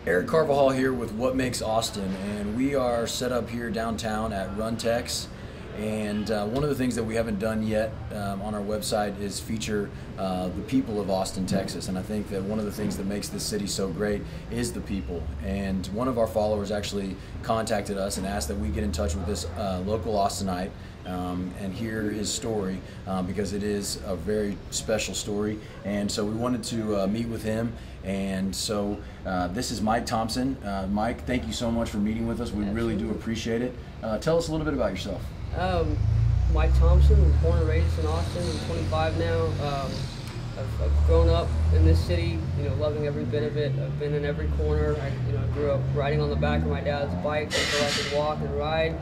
Eric Carvajal here with What Makes Austin, and we are set up here downtown at Run Tex. And one of the things that we haven't done yet on our website is feature the people of Austin, Texas. And I think that one of the things that makes this city so great is the people. And one of our followers actually contacted us and asked that we get in touch with this local Austinite and hear his story because it is a very special story. And so we wanted to meet with him. And so this is Mike Thompson. Mike, thank you so much for meeting with us. We really do appreciate it. Tell us a little bit about yourself. Mike Thompson, was born and raised in Austin. I'm 25 now. I've grown up in this city, loving every bit of it. I've been in every corner. I grew up riding on the back of my dad's bike until I could walk and ride.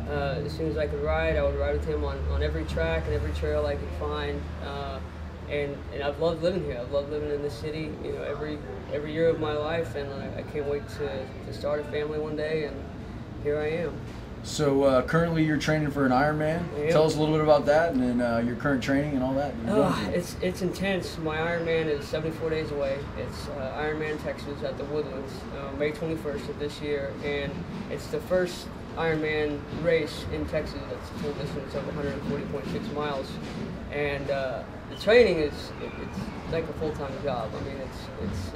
As soon as I could ride, I would ride with him on every track and every trail I could find. And I've loved living here. I've loved living in this city, every year of my life, and I can't wait to start a family one day, and here I am. So currently you're training for an Ironman. Tell us a little bit about that, and then your current training and all that. It's intense. My Ironman is 74 days away. It's Ironman, Texas at the Woodlands, May 21st of this year, and it's the first Ironman race in Texas that's a full distance of 140.6 miles. And the training it's like a full-time job. I mean, it's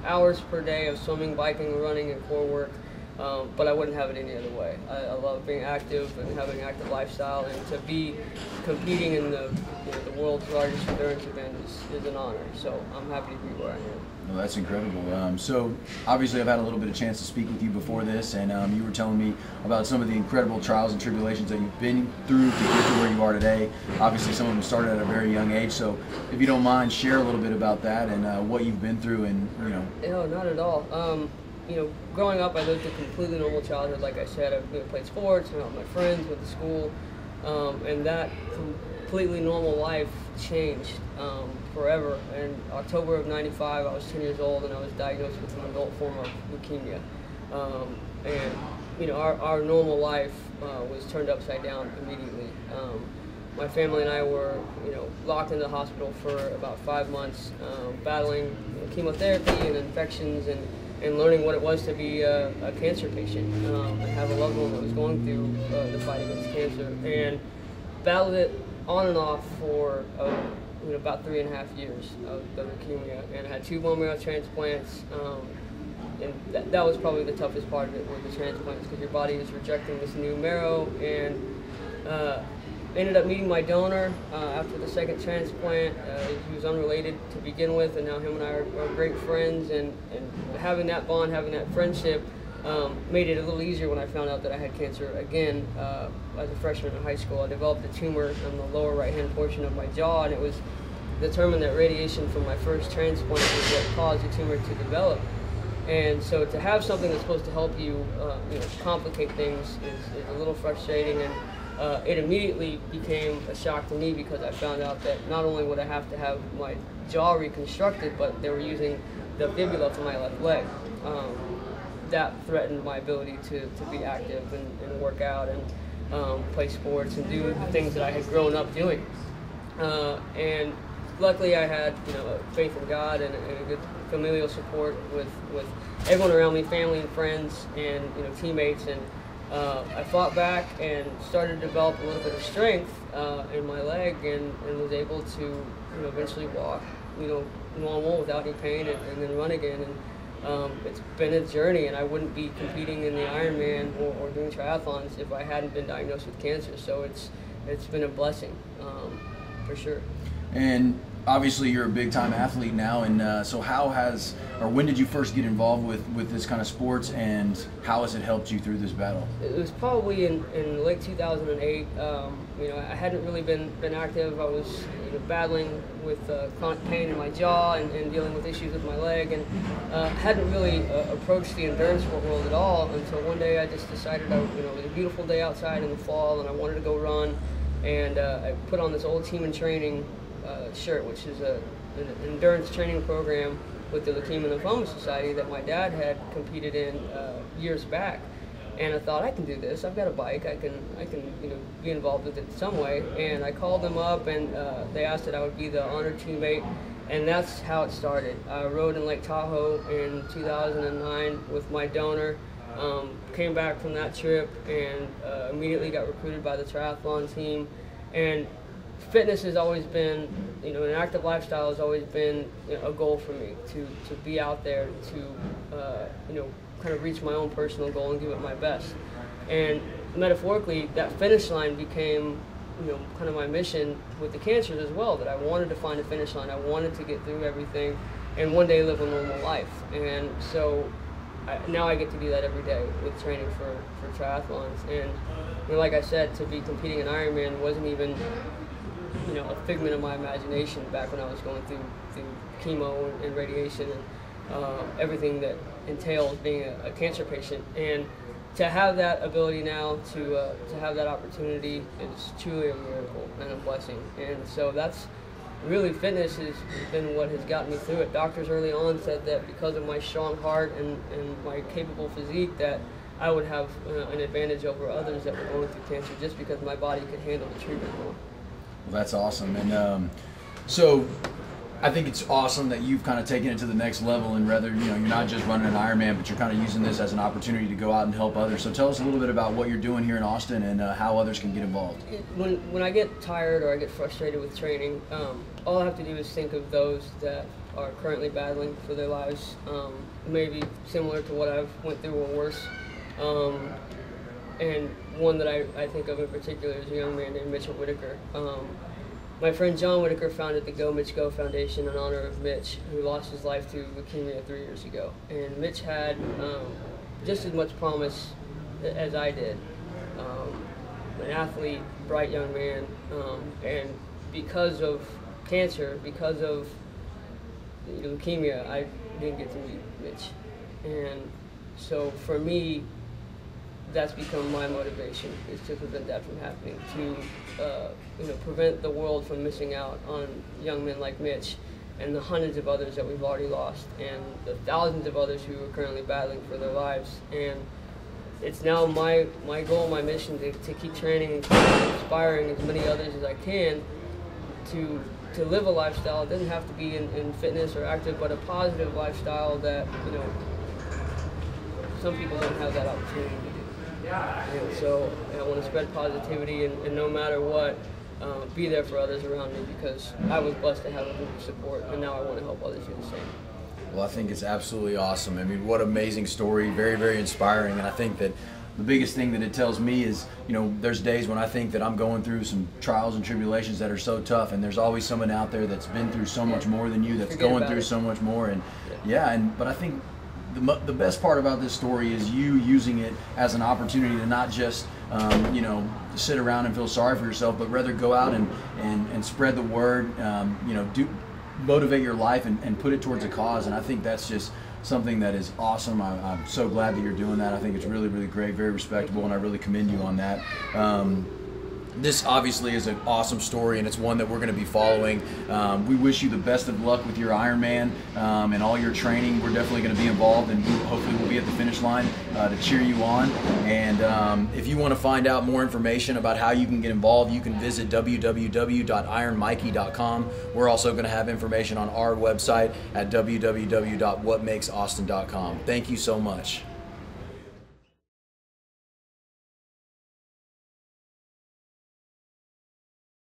hours per day of swimming, biking, running, and core work. But I wouldn't have it any other way. I love being active and having an active lifestyle, and to be competing in the world's largest endurance event is an honor. So I'm happy to be where I am. Well, that's incredible. So obviously I've had a little bit of chance to speak with you before this, and you were telling me about some of the incredible trials and tribulations that you've been through to get to where you are today. Obviously some of them started at a very young age, so if you don't mind, share a little bit about that and what you've been through. And No, not at all. Growing up, I lived a completely normal childhood. Like I said, I played sports, hung out with my friends, went to school, and that completely normal life changed forever. In October of '95, I was 10 years old, and I was diagnosed with an adult form of leukemia. Our normal life was turned upside down immediately. My family and I were, locked in the hospital for about 5 months, battling chemotherapy and infections and learning what it was to be a cancer patient and have a loved one that was going through the fight against cancer, and battled it on and off for about 3.5 years of the leukemia, and I had 2 bone marrow transplants, and that was probably the toughest part of it, were the transplants, because your body is rejecting this new marrow. And ended up meeting my donor after the second transplant. He was unrelated to begin with, and now him and I are great friends, and having that bond, having that friendship made it a little easier when I found out that I had cancer again as a freshman in high school. I developed a tumor on the lower right-hand portion of my jaw, and it was determined that radiation from my first transplant was what caused the tumor to develop. And so to have something that's supposed to help you, complicate things is a little frustrating. And it immediately became a shock to me, because I found out that not only would I have to have my jaw reconstructed, but they were using the fibula for my left leg. That threatened my ability to be active and work out and play sports and do the things that I had grown up doing. And luckily I had faith in God and a good familial support with everyone around me, family and friends and teammates, and I fought back and started to develop a little bit of strength in my leg, and was able to eventually walk normal without any pain, and then run again. And it's been a journey, and I wouldn't be competing in the Ironman or doing triathlons if I hadn't been diagnosed with cancer. So it's been a blessing for sure. And obviously you're a big-time athlete now, and so when did you first get involved with this kind of sports, and how has it helped you through this battle? It was probably in late 2008. I hadn't really been active. I was battling with chronic pain in my jaw and dealing with issues with my leg, and hadn't really approached the endurance world at all until one day I just decided it was a beautiful day outside in the fall, and I wanted to go run, and I put on this old Team in Training shirt, which is an endurance training program with the Leukemia and Lymphoma Society that my dad had competed in years back. And I thought, I can do this. I've got a bike. I can be involved with it in some way. And I called them up, and they asked that I would be the honored teammate And that's how it started. I rode in Lake Tahoe in 2009 with my donor. Came back from that trip and immediately got recruited by the triathlon team. And fitness has always been, an active lifestyle has always been a goal for me, to be out there, to kind of reach my own personal goal and give it my best. And metaphorically, that finish line became kind of my mission with the cancers as well, that I wanted to find a finish line. I wanted to get through everything and one day live a normal life. And so now I get to do that every day with training for triathlons. And like I said, to be competing in Ironman wasn't even a figment of my imagination back when I was going through chemo and radiation and everything that entails being a cancer patient. And to have that ability now, to have that opportunity, is truly a miracle and a blessing. And so that's really, fitness has been what has gotten me through it. Doctors early on said that because of my strong heart and my capable physique, that I would have an advantage over others that were going through cancer, just because my body could handle the treatment more. Well, that's awesome. And so I think it's awesome that you've kind of taken it to the next level, and rather, you're not just running an Ironman, but you're kind of using this as an opportunity to go out and help others. So tell us a little bit about what you're doing here in Austin and how others can get involved. When I get tired or I get frustrated with training, all I have to do is think of those that are currently battling for their lives, maybe similar to what I've went through or worse. And one that I think of in particular is a young man named Mitchell Whitaker. My friend John Whitaker founded the Go Mitch Go Foundation in honor of Mitch, who lost his life to leukemia 3 years ago. And Mitch had just as much promise as I did. An athlete, bright young man, and because of cancer, because of leukemia, I didn't get to meet Mitch. And so for me, that's become my motivation, is to prevent that from happening, to prevent the world from missing out on young men like Mitch and the hundreds of others that we've already lost, and the thousands of others who are currently battling for their lives. And it's now my goal, my mission, to keep training and keep inspiring as many others as I can to live a lifestyle. It doesn't have to be in fitness or active, but a positive lifestyle that some people don't have that opportunity to do. And so I want to spread positivity and no matter what, be there for others around me, because I was blessed to have a group of support, and now I want to help others do the same. Well, I think it's absolutely awesome. I mean, what an amazing story, very, very inspiring. And I think that the biggest thing that it tells me is, there's days when I think that I'm going through some trials and tribulations that are so tough, and there's always someone out there that's been through so much more than you, that's going through so much more. And but I think the best part about this story is you using it as an opportunity to not just sit around and feel sorry for yourself, but rather go out and spread the word, motivate your life and put it towards a cause. And I think that's just something that is awesome. I'm so glad that you're doing that. I think it's really, really great, very respectable, and I really commend you on that. This obviously is an awesome story, and it's one that we're going to be following. We wish you the best of luck with your Ironman and all your training. We're definitely going to be involved, and hopefully we'll be at the finish line to cheer you on. And if you want to find out more information about how you can get involved, you can visit www.ironmikey.com. We're also going to have information on our website at www.whatmakesaustin.com. Thank you so much.